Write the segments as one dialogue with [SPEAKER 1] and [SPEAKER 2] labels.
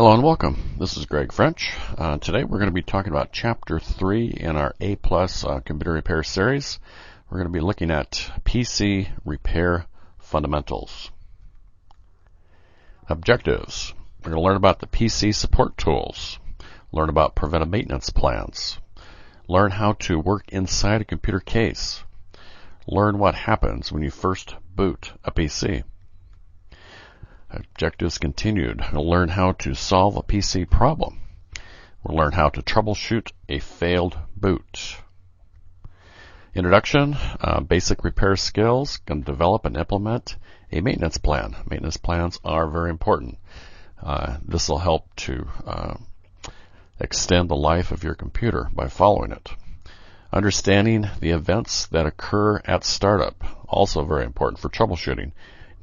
[SPEAKER 1] Hello and welcome. This is Greg French. Today we're going to be talking about Chapter 3 in our A+ Computer Repair series. We're going to be looking at PC Repair Fundamentals. Objectives. We're going to learn about the PC support tools, learn about preventive maintenance plans, learn how to work inside a computer case, learn what happens when you first boot a PC. Objectives continued. We'll learn how to solve a PC problem. We'll learn how to troubleshoot a failed boot. Introduction, basic repair skills. Going to develop and implement a maintenance plan. Maintenance plans are very important. This will help to extend the life of your computer by following it. Understanding the events that occur at startup, also very important for troubleshooting.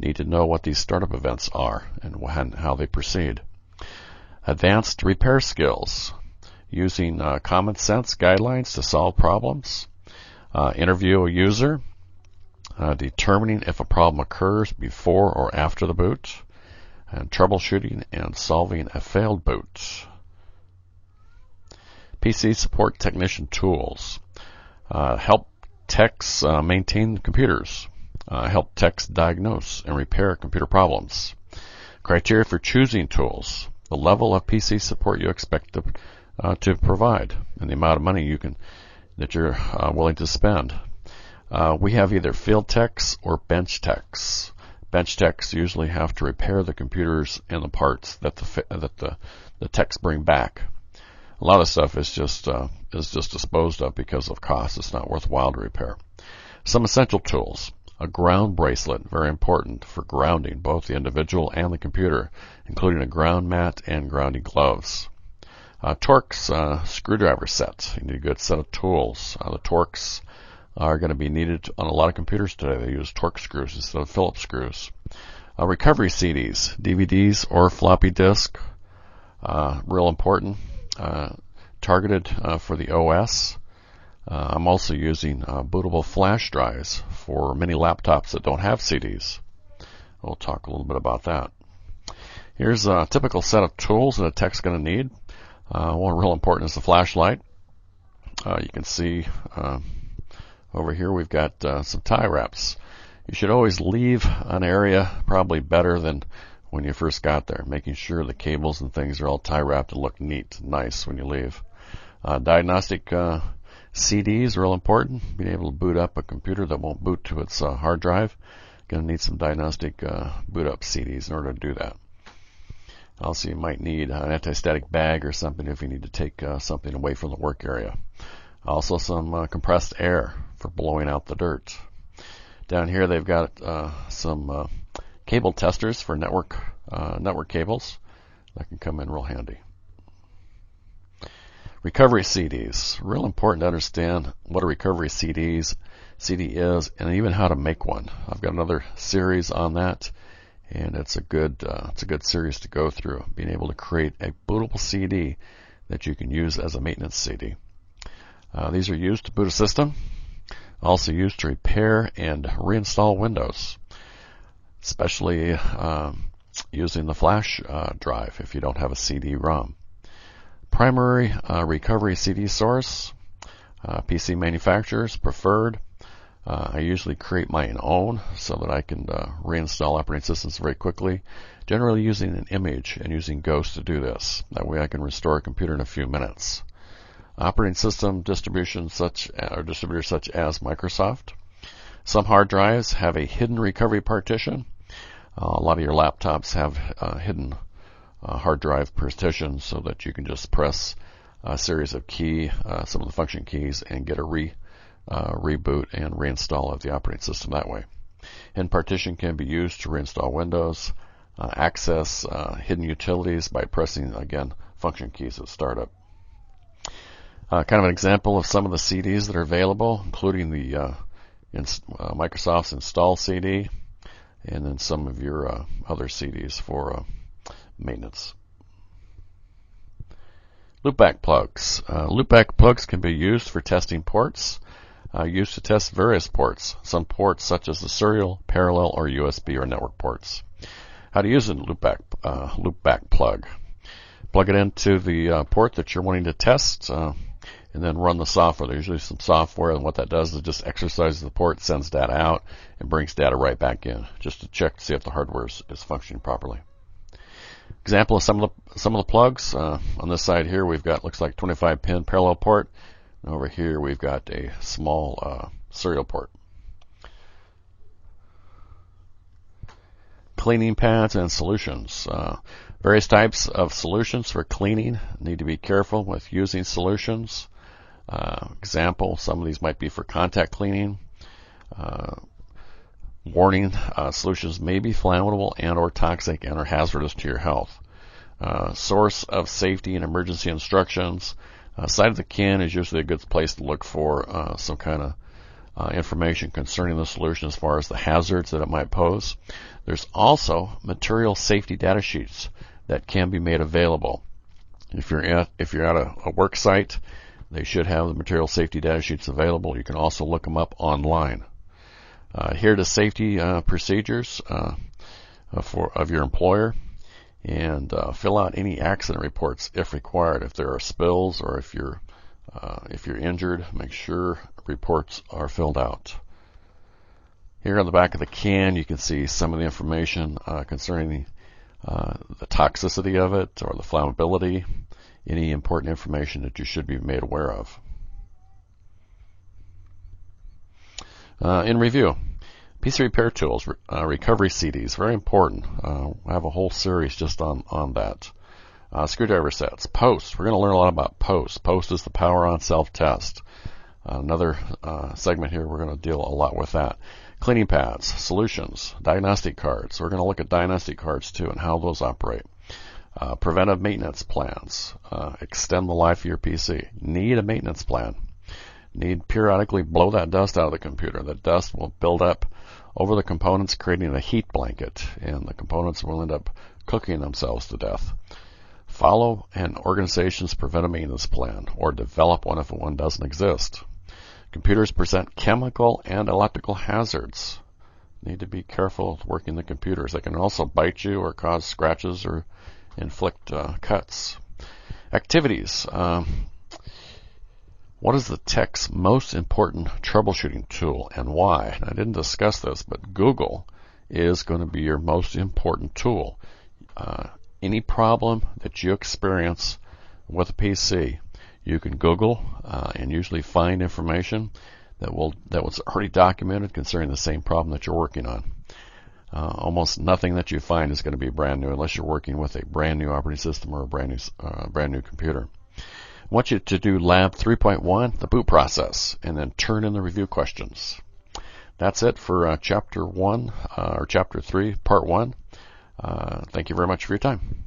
[SPEAKER 1] Need to know what these startup events are and how they proceed. Advanced repair skills, using common sense guidelines to solve problems. Interview a user, determining if a problem occurs before or after the boot, and troubleshooting and solving a failed boot. PC support technician tools, help techs maintain computers. Help techs diagnose and repair computer problems. Criteria for choosing tools. The level of PC support you expect to provide and the amount of money that you're willing to spend. We have either field techs or bench techs. Bench techs usually have to repair the computers and the parts that the techs bring back. A lot of stuff is just disposed of because of cost. It's not worthwhile to repair. Some essential tools. A ground bracelet, very important for grounding both the individual and the computer, including a ground mat and grounding gloves. Torx screwdriver set. You need a good set of tools. The Torx are going to be needed on a lot of computers today. They use Torx screws instead of Phillips screws. Recovery CDs, DVDs or floppy disk, real important. Targeted for the OS. I'm also using bootable flash drives for many laptops that don't have CDs. We'll talk a little bit about that. Here's a typical set of tools that a tech's going to need. One real important is the flashlight. You can see over here we've got some tie wraps. You should always leave an area probably better than when you first got there, making sure the cables and things are all tie wrapped and look neat and nice when you leave. Diagnostic CDs are real important. Being able to boot up a computer that won't boot to its hard drive. Going to need some diagnostic boot up CDs in order to do that. Also, you might need an anti-static bag or something if you need to take something away from the work area. Also, some compressed air for blowing out the dirt. Down here, they've got some cable testers for network cables that can come in real handy. Recovery CDs. Real important to understand what a recovery CD is and even how to make one. I've got another series on that, and it's a good series to go through. Being able to create a bootable CD that you can use as a maintenance CD. These are used to boot a system. Also used to repair and reinstall Windows, especially using the flash drive if you don't have a CD-ROM. Primary recovery CD source, PC manufacturers preferred. I usually create my own so that I can reinstall operating systems very quickly, generally using an image and using Ghost to do this. That way I can restore a computer in a few minutes. Operating system distributors such as Microsoft. Some hard drives have a hidden recovery partition. A lot of your laptops have hidden hard drive partitions so that you can just press a series of some of the function keys and get a reboot and reinstall of the operating system that way. Hidden partition can be used to reinstall Windows, access hidden utilities by pressing, again, function keys at startup. Kind of an example of some of the CDs that are available, including the Microsoft's install CD, and then some of your other CDs for maintenance. Loopback plugs. Loopback plugs can be used for testing ports, used to test various ports. Some ports such as the serial, parallel, or USB or network ports. How to use a loopback plug. Plug it into the port that you're wanting to test, and then run the software. There's usually some software, and what that does is just exercises the port, sends data out, and brings data right back in, just to check to see if the hardware is functioning properly. Example of some of the plugs. On this side here, we've got, looks like 25-pin parallel port. And over here, we've got a small serial port. Cleaning pads and solutions. Various types of solutions for cleaning. Need to be careful with using solutions. Example, some of these might be for contact cleaning. Warning, solutions may be flammable and or toxic and or hazardous to your health. Source of safety and emergency instructions. Side of the can is usually a good place to look for some kind of information concerning the solution as far as the hazards that it might pose. There's also material safety data sheets that can be made available. If you're at a work site, they should have the material safety data sheets available. You can also look them up online. Here to safety procedures of your employer, and fill out any accident reports if required. If there are spills or if you're injured, make sure reports are filled out. Here on the back of the can, you can see some of the information concerning the toxicity of it or the flammability, any important information that you should be made aware of. In review, PC repair tools, recovery CDs, very important. I have a whole series just on that. Screwdriver sets, post. We're going to learn a lot about post. Post is the power on self-test. Another segment here, we're going to deal a lot with that. Cleaning pads, solutions, diagnostic cards. We're going to look at diagnostic cards too and how those operate. Preventive maintenance plans, extend the life of your PC. Need a maintenance plan. Need periodically blow that dust out of the computer. The dust will build up over the components, creating a heat blanket, and the components will end up cooking themselves to death. Follow an organization's preventive maintenance plan, or develop one if one doesn't exist. Computers present chemical and electrical hazards. Need to be careful with working the computers. They can also bite you or cause scratches or inflict cuts. Activities. What is the tech's most important troubleshooting tool and why? I didn't discuss this, but Google is going to be your most important tool. Any problem that you experience with a PC, you can Google and usually find information that was already documented concerning the same problem that you're working on. Almost nothing that you find is going to be brand new unless you're working with a brand new operating system or a brand new computer. I want you to do Lab 3.1, the boot process, and then turn in the review questions. That's it for Chapter 1, or Chapter 3, Part 1. Thank you very much for your time.